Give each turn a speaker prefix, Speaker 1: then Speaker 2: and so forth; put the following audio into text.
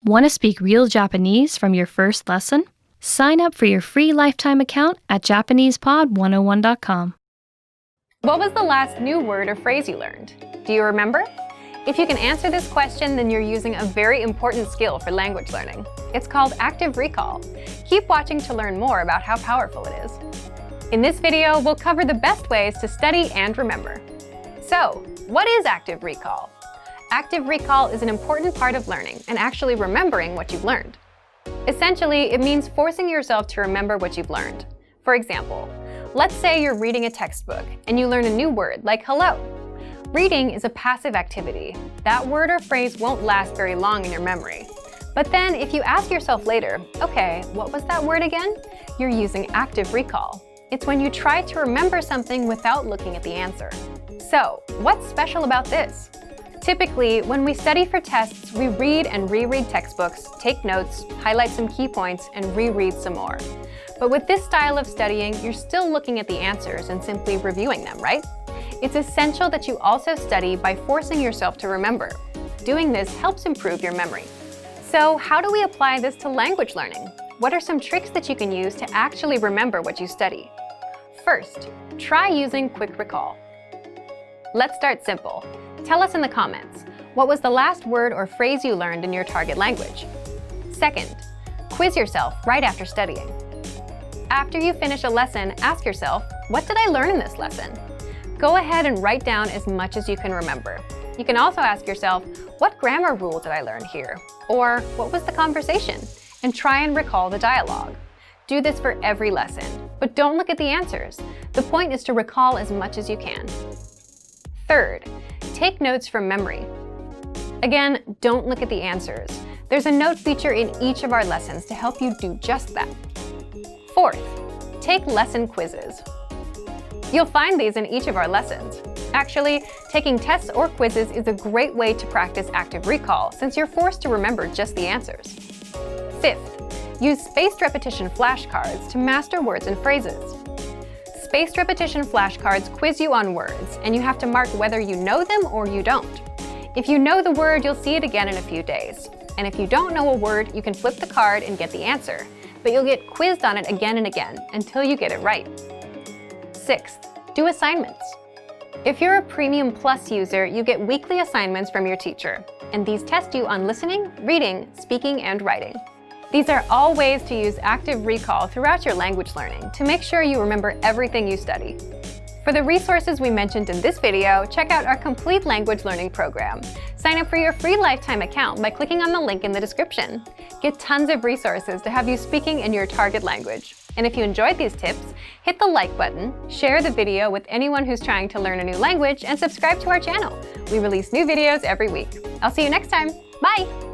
Speaker 1: Want to speak real Japanese from your first lesson? Sign up for your free lifetime account at JapanesePod101.com.
Speaker 2: What was the last new word or phrase you learned? Do you remember? If you can answer this question, then you're using a very important skill for language learning. It's called active recall. Keep watching to learn more about how powerful it is. In this video, we'll cover the best ways to study and remember. So, what is active recall? Active recall is an important part of learning and actually remembering what you've learned. Essentially, it means forcing yourself to remember what you've learned. For example, let's say you're reading a textbook and you learn a new word like hello. Reading is a passive activity. That word or phrase won't last very long in your memory. But then if you ask yourself later, okay, what was that word again? You're using active recall. It's when you try to remember something without looking at the answer. So, what's special about this? Typically, when we study for tests, we read and reread textbooks, take notes, highlight some key points, and reread some more. But with this style of studying, you're still looking at the answers and simply reviewing them, right? It's essential that you also study by forcing yourself to remember. Doing this helps improve your memory. So, how do we apply this to language learning? What are some tricks that you can use to actually remember what you study? First, try using quick recall. Let's start simple. Tell us in the comments, what was the last word or phrase you learned in your target language? Second, quiz yourself right after studying. After you finish a lesson, ask yourself, what did I learn in this lesson? Go ahead and write down as much as you can remember. You can also ask yourself, what grammar rule did I learn here? Or what was the conversation? And try and recall the dialogue. Do this for every lesson, but don't look at the answers. The point is to recall as much as you can. Third, take notes from memory. Again, don't look at the answers. There's a note feature in each of our lessons to help you do just that. Fourth, take lesson quizzes. You'll find these in each of our lessons. Actually, taking tests or quizzes is a great way to practice active recall since you're forced to remember just the answers. Fifth, use spaced repetition flashcards to master words and phrases. Spaced repetition flashcards quiz you on words, and you have to mark whether you know them or you don't. If you know the word, you'll see it again in a few days. And if you don't know a word, you can flip the card and get the answer, but you'll get quizzed on it again and again until you get it right. Sixth, do assignments. If you're a Premium Plus user, you get weekly assignments from your teacher, and these test you on listening, reading, speaking, and writing. These are all ways to use active recall throughout your language learning to make sure you remember everything you study. For the resources we mentioned in this video, check out our complete language learning program. Sign up for your free lifetime account by clicking on the link in the description. Get tons of resources to have you speaking in your target language. And if you enjoyed these tips, hit the like button, share the video with anyone who's trying to learn a new language, and subscribe to our channel. We release new videos every week. I'll see you next time. Bye!